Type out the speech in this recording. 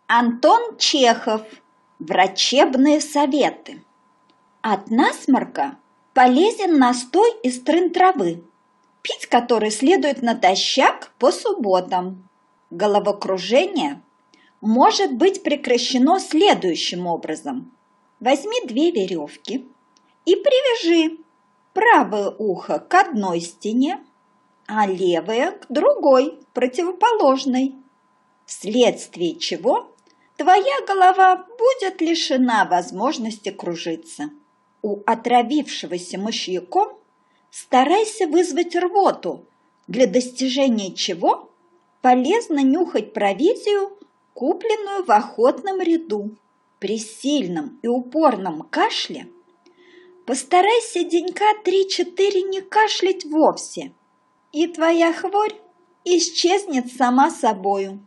Антон Чехов. Врачебные советы. От насморка полезен настой из трын травы, пить который следует натощак по субботам. Головокружение может быть прекращено следующим образом. Возьми 2 веревки и привяжи правое ухо к одной стене, а левое к другой, противоположной, вследствие чего твоя голова будет лишена возможности кружиться. У отравившегося мышьяком старайся вызвать рвоту, для достижения чего полезно нюхать провизию, купленную в охотном ряду. При сильном и упорном кашле постарайся денька 3-4 не кашлять вовсе, и твоя хворь исчезнет сама собою.